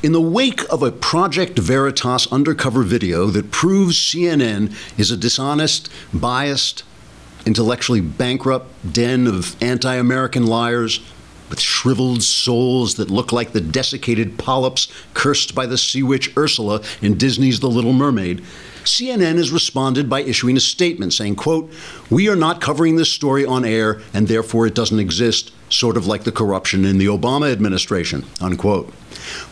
In the wake of a Project Veritas undercover video that proves CNN is a dishonest, biased, intellectually bankrupt den of anti-American liars with shriveled souls that look like the desiccated polyps cursed by the sea witch Ursula in Disney's The Little Mermaid, CNN has responded by issuing a statement saying, quote, "We are not covering this story on air and therefore it doesn't exist, sort of like the corruption in the Obama administration," unquote.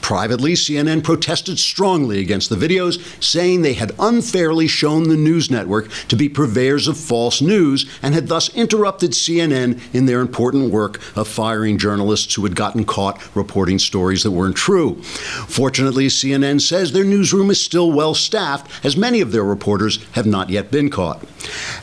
Privately, CNN protested strongly against the videos, saying they had unfairly shown the news network to be purveyors of false news and had thus interrupted CNN in their important work of firing journalists who had gotten caught reporting stories that weren't true. Fortunately, CNN says their newsroom is still well staffed, as many of their reporters have not yet been caught.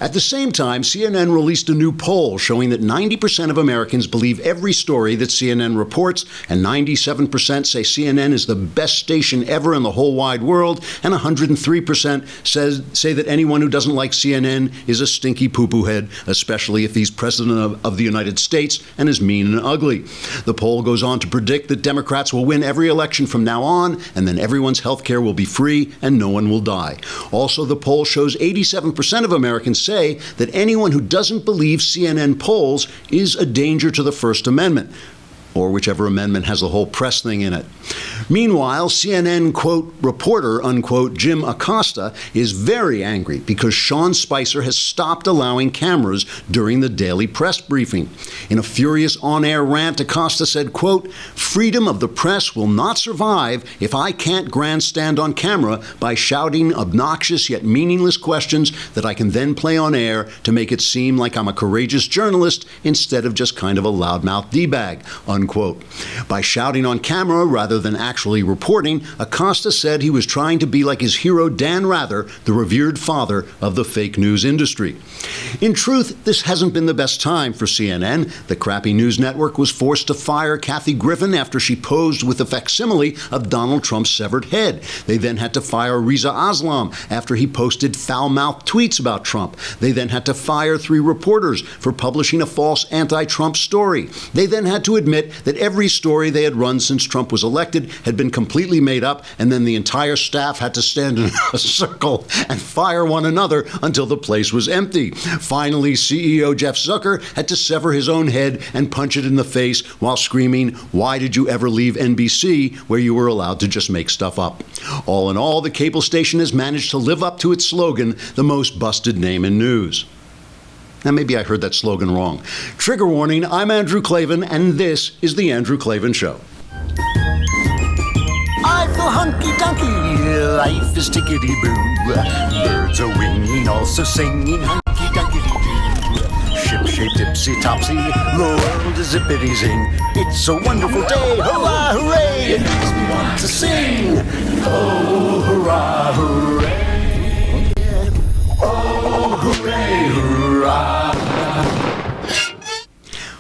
At the same time, CNN released a new poll showing that 90% of Americans believe every story that CNN reports, and 97% say CNN is the best station ever in the whole wide world, and 103% say that anyone who doesn't like CNN is a stinky poo-poo head, especially if he's president of the United States and is mean and ugly. The poll goes on to predict that Democrats will win every election from now on, and then everyone's health care will be free and no one will die. Also, the poll shows 87% of Americans say that anyone who doesn't believe CNN polls is a danger to the First Amendment, or whichever amendment has the whole press thing in it. Meanwhile, CNN, quote, reporter, unquote, Jim Acosta is very angry because Sean Spicer has stopped allowing cameras during the daily press briefing. In a furious on-air rant, Acosta said, quote, "Freedom of the press will not survive if I can't grandstand on camera by shouting obnoxious yet meaningless questions that I can then play on air to make it seem like I'm a courageous journalist instead of just kind of a loudmouth D-bag," unquote. By shouting on camera rather than actually reporting, Acosta said he was trying to be like his hero Dan Rather, the revered father of the fake news industry. In truth, this hasn't been the best time for CNN. The crappy news network was forced to fire Kathy Griffin after she posed with a facsimile of Donald Trump's severed head. They then had to fire Reza Aslam after he posted foul-mouthed tweets about Trump. They then had to fire 3 reporters for publishing a false anti-Trump story. They then had to admit that every story they had run since Trump was elected had been completely made up, and then the entire staff had to stand in a circle and fire one another until the place was empty. Finally, CEO Jeff Zucker had to sever his own head and punch it in the face while screaming, "Why did you ever leave NBC where you were allowed to just make stuff up?" All in all, the cable station has managed to live up to its slogan, "The most busted name in news." Now, maybe I heard that slogan wrong. Trigger warning, I'm Andrew Klavan, and this is The Andrew Klavan Show. I feel hunky-dunky, life is tickety-boo. Birds are winging, also singing hunky-dunky-doo. Ship-shaped, ipsy-topsy, the world is zippity-zing. It's a wonderful day, hurrah, hooray! It makes me want to sing. Oh, hurrah, hooray! Oh, hooray, hurrah!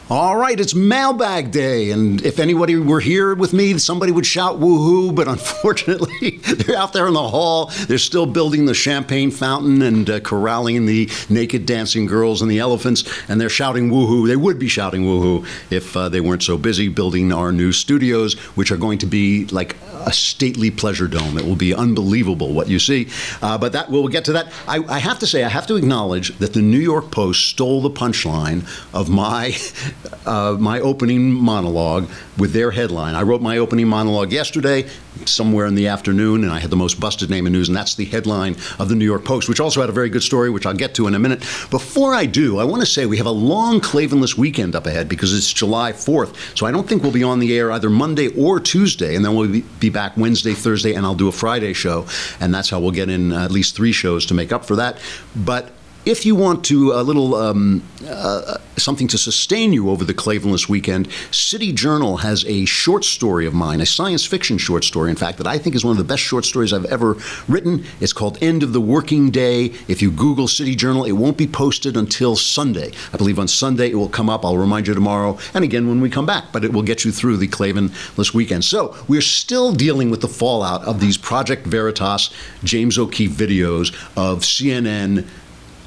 All right, it's Mailbag Day, and if anybody were here with me, somebody would shout woo-hoo, but unfortunately, they're out there in the hall. They're still building the champagne fountain and corralling the naked dancing girls and the elephants, and they're shouting woo-hoo. They would be shouting woo-hoo if they weren't so busy building our new studios, which are going to be like a stately pleasure dome. It will be unbelievable what you see, but that we'll get to that. I have to say, I have to acknowledge that the New York Post stole the punchline of my opening monologue with their headline. I wrote my opening monologue yesterday, somewhere in the afternoon, and I had the most busted name in news, and that's the headline of the New York Post, which also had a very good story, which I'll get to in a minute. Before I do, I want to say we have a long Klavanless weekend up ahead because it's July 4th, so I don't think we'll be on the air either Monday or Tuesday, and then we'll be back Wednesday, Thursday, and I'll do a Friday show, and that's how we'll get in at least 3 shows to make up for that. But if you want to a little something to sustain you over the Klavanless weekend, City Journal has a short story of mine, a science fiction short story, in fact, that I think is one of the best short stories I've ever written. It's called End of the Working Day. If you Google City Journal, it won't be posted until Sunday. I believe on Sunday it will come up. I'll remind you tomorrow, and again when we come back, but it will get you through the Klavanless weekend. So we're still dealing with the fallout of these Project Veritas, James O'Keefe videos of CNN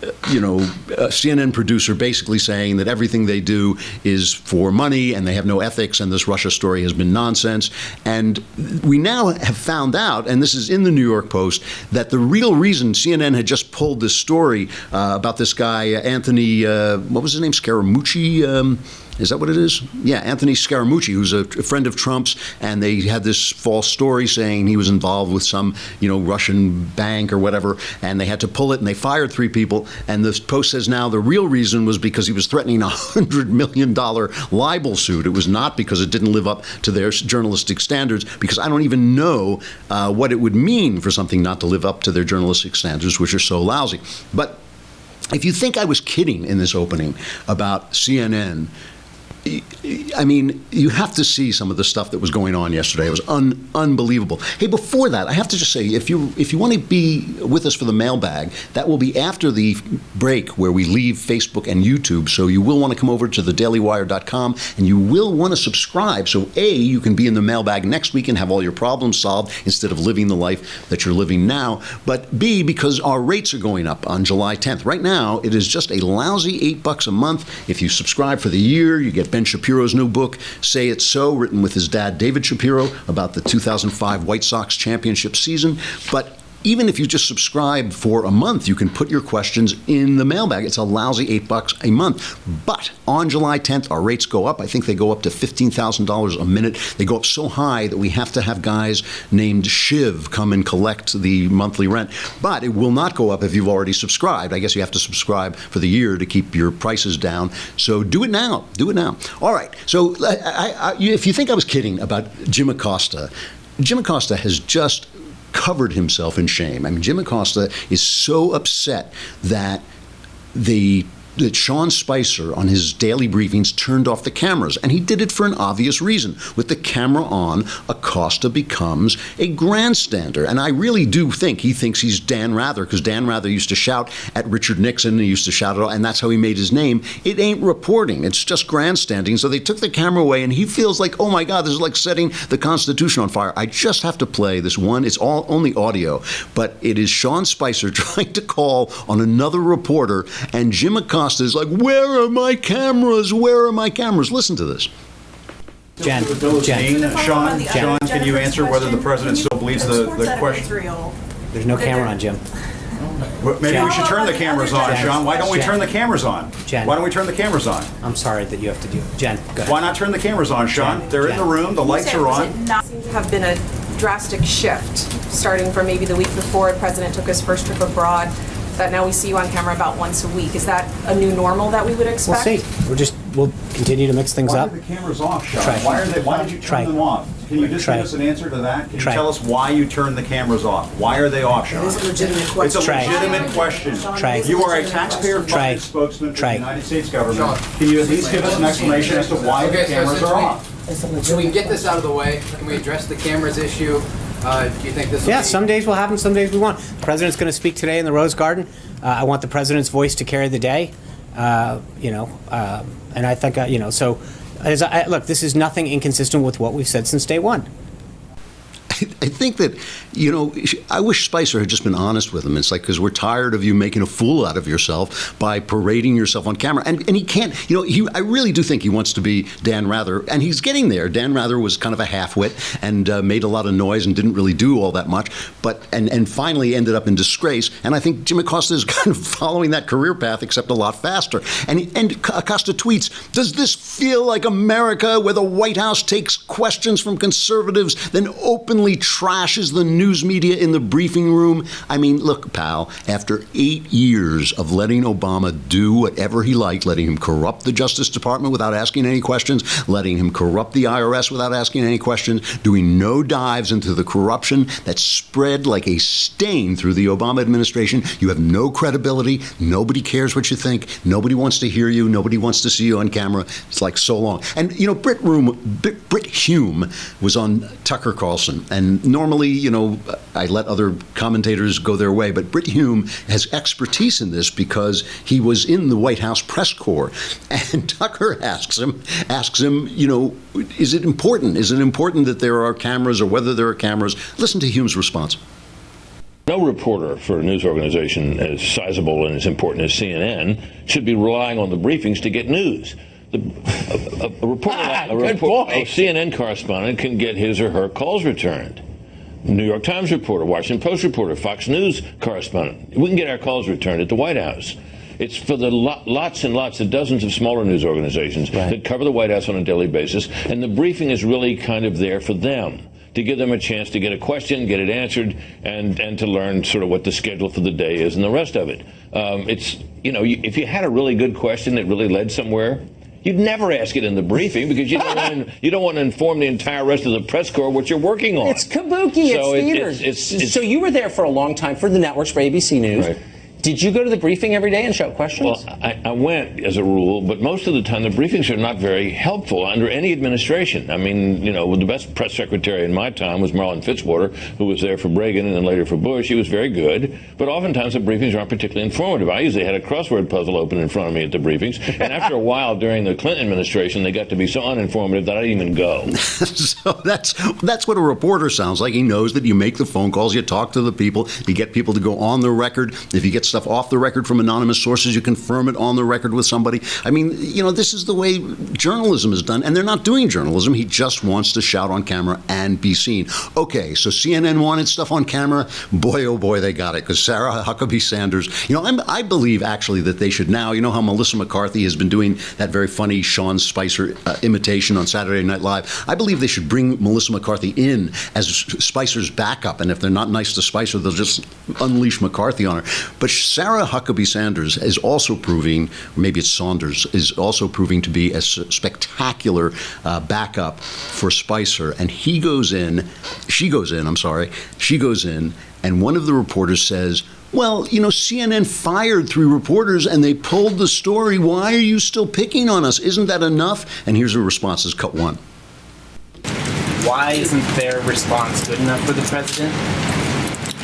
CNN producer basically saying that everything they do is for money and they have no ethics and this Russia story has been nonsense. And we now have found out, and this is in the New York Post, that the real reason CNN had just pulled this story about this guy, Anthony, what was his name, Scaramucci? Is that what it is? Yeah, Anthony Scaramucci, who's a friend of Trump's, and they had this false story saying he was involved with some, Russian bank or whatever, and they had to pull it, and they fired 3 people. And the Post says now the real reason was because he was threatening $100 million libel suit. It was not because it didn't live up to their journalistic standards, because I don't even know what it would mean for something not to live up to their journalistic standards, which are so lousy. But if you think I was kidding in this opening about CNN, I mean, you have to see some of the stuff that was going on yesterday. It was unbelievable. Hey, before that, I have to just say, if you want to be with us for the mailbag, that will be after the break where we leave Facebook and YouTube. So you will want to come over to thedailywire.com and you will want to subscribe. So A, you can be in the mailbag next week and have all your problems solved instead of living the life that you're living now. But B, because our rates are going up on July 10th. Right now, it is just a lousy $8 a month. If you subscribe for the year, you get Ben Shapiro's new book, Say It So, written with his dad, David Shapiro, about the 2005 White Sox championship season. But even if you just subscribe for a month, you can put your questions in the mailbag. It's a lousy $8 a month. But on July 10th, our rates go up. I think they go up to $15,000 a minute. They go up so high that we have to have guys named Shiv come and collect the monthly rent. But it will not go up if you've already subscribed. I guess you have to subscribe for the year to keep your prices down. So do it now. Do it now. All right. So if you think I was kidding about Jim Acosta has just covered himself in shame. I mean, Jim Acosta is so upset that Sean Spicer on his daily briefings turned off the cameras, and he did it for an obvious reason. With the camera on, Acosta becomes a grandstander, and I really do think he thinks he's Dan Rather, because Dan Rather used to shout at Richard Nixon, and he used to shout it all, and that's how he made his name. It ain't reporting, it's just grandstanding. So they took the camera away, and he feels like, oh my God, this is like setting the Constitution on fire. I just have to play this one. It's all only audio, but it is Sean Spicer trying to call on another reporter, and Jim Acosta is like, where are my cameras? Where are my cameras? Listen to this. Jen, Sean, can you answer whether the president still believes the question? There's no camera on, Jim. Maybe we should turn the cameras on, Sean. Why don't we turn the cameras on? Why don't we turn the cameras on? I'm sorry that you have to do it. Jen, go ahead. Why not turn the cameras on, Sean? They're in the room. The lights are on. It not seem to have been a drastic shift, starting from maybe the week before the president took his first trip abroad, that now we see you on camera about once a week. Is that a new normal that we would expect? We'll see. We'll continue to mix things up. Why are the cameras off, Sean? Try. Why did you turn them off? Can you just give us an answer to that? Can you tell us why you turned the cameras off? Why are they off, Sean? It's a legitimate question. It's a legitimate question. You are a taxpayer-funded spokesman for the United States government. Can you at least give us an explanation as to why the cameras are off? So we can get this out of the way. Can we address the cameras issue? Do you think this will be... Some days we'll have them, some days we won't. The president's going to speak today in the Rose Garden. I want the president's voice to carry the day, and I think, so look, this is nothing inconsistent with what we've said since day one. I think that, I wish Spicer had just been honest with him. It's like, because we're tired of you making a fool out of yourself by parading yourself on camera. And he can't, I really do think he wants to be Dan Rather, and he's getting there. Dan Rather was kind of a half-wit and made a lot of noise and didn't really do all that much, but and finally ended up in disgrace. And I think Jim Acosta is kind of following that career path, except a lot faster. And Acosta tweets, does this feel like America, where the White House takes questions from conservatives, then openly trashes the news media in the briefing room? I mean, look, pal, after 8 years of letting Obama do whatever he liked, letting him corrupt the Justice Department without asking any questions, letting him corrupt the IRS without asking any questions, doing no dives into the corruption that spread like a stain through the Obama administration, you have no credibility. Nobody cares what you think. Nobody wants to hear you. Nobody wants to see you on camera. It's like so long. And, Brit Hume was on Tucker Carlson. And normally, I let other commentators go their way, but Brit Hume has expertise in this because he was in the White House press corps. And Tucker asks him, is it important? Is it important that there are cameras or whether there are cameras? Listen to Hume's response. No reporter for a news organization as sizable and as important as CNN should be relying on the briefings to get news. A CNN correspondent can get his or her calls returned. New York Times reporter, Washington Post reporter, Fox News correspondent. We can get our calls returned at the White House. It's for the lots and lots of dozens of smaller news organizations that cover the White House on a daily basis, and the briefing is really kind of there for them, to give them a chance to get a question, get it answered, and to learn sort of what the schedule for the day is and the rest of it. If you had a really good question that really led somewhere, you'd never ask it in the briefing because you don't want to inform the entire rest of the press corps what you're working on. It's kabuki. So it's theater. So you were there for a long time for the networks, for ABC News. Right. Did you go to the briefing every day and shout questions? Well, I went as a rule, but most of the time the briefings are not very helpful under any administration. I mean, the best press secretary in my time was Marlon Fitzwater, who was there for Reagan and then later for Bush. He was very good, but oftentimes the briefings aren't particularly informative. I usually had a crossword puzzle open in front of me at the briefings, and after a while during the Clinton administration, they got to be so uninformative that I didn't even go. So that's what a reporter sounds like. He knows that you make the phone calls, you talk to the people, you get people to go on the record. If you get stuff off the record from anonymous sources, you confirm it on the record with somebody. I mean, this is the way journalism is done, and they're not doing journalism. He just wants to shout on camera and be seen. Okay, so CNN wanted stuff on camera. Boy, oh boy, they got it, because Sarah Huckabee Sanders, I believe actually that they should now, how Melissa McCarthy has been doing that very funny Sean Spicer imitation on Saturday Night Live. I believe they should bring Melissa McCarthy in as Spicer's backup, and if they're not nice to Spicer, they'll just unleash McCarthy on her. But Sarah Huckabee Sanders is also proving, maybe it's Saunders, is also proving to be a spectacular backup for Spicer. And she goes in, and one of the reporters says, well, CNN fired 3 reporters and they pulled the story. Why are you still picking on us? Isn't that enough? And here's the responses, cut 1. Why isn't their response good enough for the president?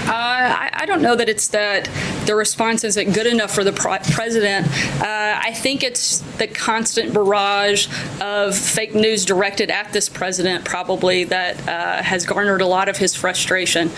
I don't know that it's that the response isn't good enough for the president. I think it's the constant barrage of fake news directed at this president probably that has garnered a lot of his frustration.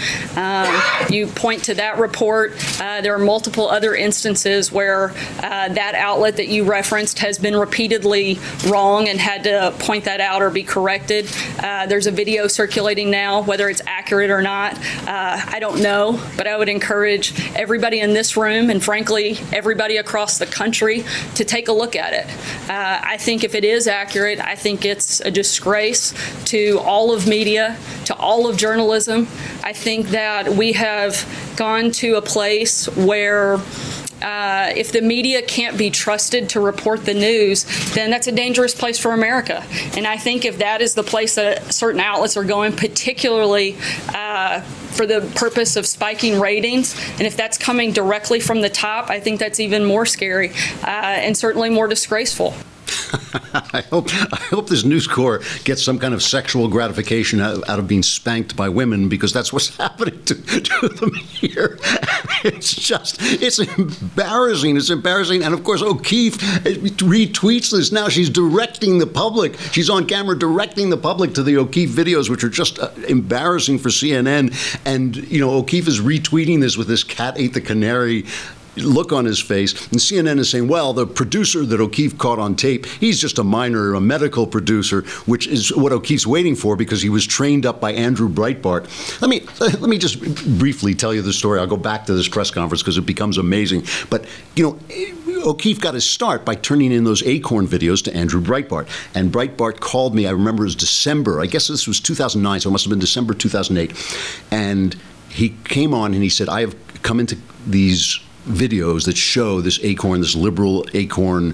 You point to that report. There are multiple other instances where that outlet that you referenced has been repeatedly wrong and had to point that out or be corrected. There's a video circulating now, whether it's accurate or not. I don't know, but I would encourage everybody in this room and frankly everybody across the country to take a look at it. I think if it is accurate, I think it's a disgrace to all of media, to all of journalism. I think that we have gone to a place where if the media can't be trusted to report the news, then that's a dangerous place for America. And I think if that is the place that certain outlets are going, particularly for the purpose of spiking ratings, and if that's coming directly from the top, I think that's even more scary and certainly more disgraceful. I hope this News Corps gets some kind of sexual gratification out of being spanked by women, because that's what's happening to them here. It's embarrassing. It's embarrassing. And of course, O'Keefe retweets this. Now she's directing the public. She's on camera directing the public to the O'Keefe videos, which are just embarrassing for CNN. And, O'Keefe is retweeting this with this cat ate the canary look on his face, and CNN is saying, well, the producer that O'Keefe caught on tape, he's just a medical producer, which is what O'Keefe's waiting for because he was trained up by Andrew Breitbart. Let me just briefly tell you the story. I'll go back to this press conference because it becomes amazing. But, O'Keefe got his start by turning in those Acorn videos to Andrew Breitbart. And Breitbart called me, I remember it was December, I guess this was 2009, so it must have been December 2008. And he came on and he said, I have come into these videos that show this Acorn, this liberal Acorn,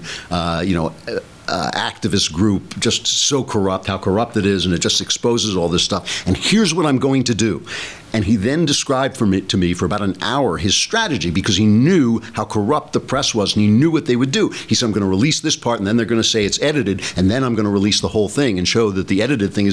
activist group, just so corrupt, how corrupt it is, and it just exposes all this stuff. And here's what I'm going to do. And he then described to me for about an hour his strategy, because he knew how corrupt the press was and he knew what they would do. He said, I'm going to release this part and then they're going to say it's edited, and then I'm going to release the whole thing and show that the unedited thing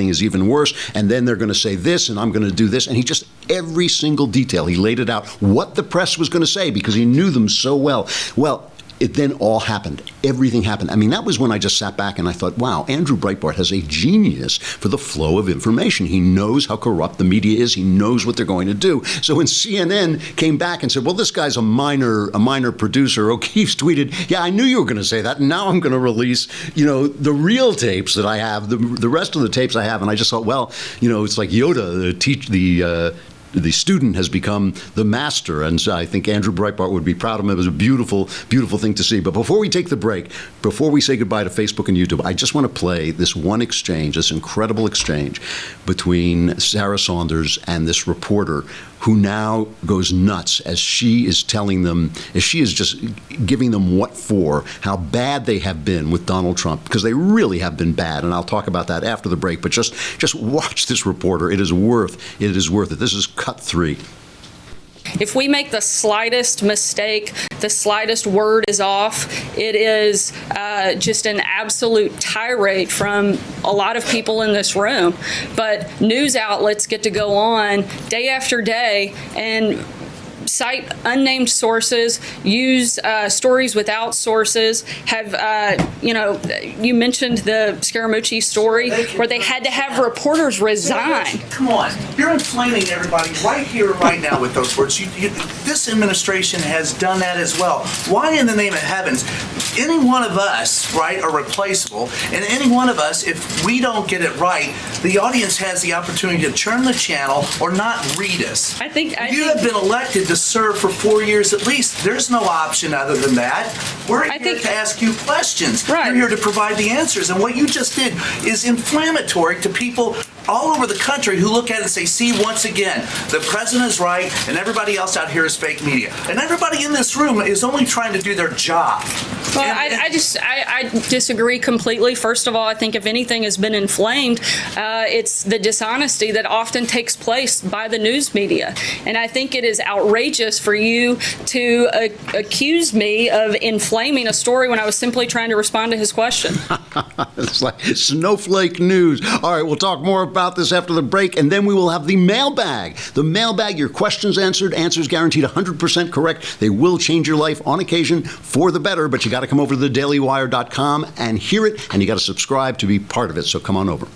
is even worse, and then they're going to say this and I'm going to do this. And he just, every single detail, he laid it out what the press was going to say because he knew them so well. Well, it then all happened. Everything happened. I mean, that was when I just sat back and I thought, wow, Andrew Breitbart has a genius for the flow of information. He knows how corrupt the media is. He knows what they're going to do. So when CNN came back and said, well, this guy's a minor producer, O'Keefe's tweeted, yeah, I knew you were going to say that. And now I'm going to release, the real tapes that I have, the rest of the tapes I have. And I just thought, well, it's like Yoda, the student has become the master, and so I think Andrew Breitbart would be proud of him. It was a beautiful, beautiful thing to see. But before we take the break, before we say goodbye to Facebook and YouTube, I just want to play this one exchange, this incredible exchange between Sarah Saunders and this reporter who now goes nuts as she is telling them, as she is just giving them what for, how bad they have been with Donald Trump, because they really have been bad. And I'll talk about that after the break. But just watch this reporter. It is worth it. This is cut 3. If we make the slightest mistake, the slightest word is off, it is just an absolute tirade from a lot of people in this room. But news outlets get to go on day after day and cite unnamed sources, use stories without sources, have, you mentioned the Scaramucci story where they had to have reporters resign. Come on, you're inflaming everybody right here, right now with those words. This administration has done that as well. Why in the name of heavens? Any one of us, right, are replaceable, and any one of us, if we don't get it right, the audience has the opportunity to turn the channel or not read us. I think you have been elected to serve for 4 years at least. There's no option other than that. We're here to ask you questions. Right. You're here to provide the answers. And what you just did is inflammatory to people all over the country who look at it and say, see, once again, the president is right and everybody else out here is fake media. And everybody in this room is only trying to do their job. Well, I disagree completely. First of all, I think if anything has been inflamed, it's the dishonesty that often takes place by the news media. And I think it is outrageous for you to accuse me of inflaming a story when I was simply trying to respond to his question. It's like snowflake news. All right, we'll talk more about this after the break, and then we will have the mailbag. The mailbag, your questions answered, answers guaranteed 100% correct. They will change your life on occasion for the better, but you got to come over to thedailywire.com and hear it, and you got to subscribe to be part of it, so come on over.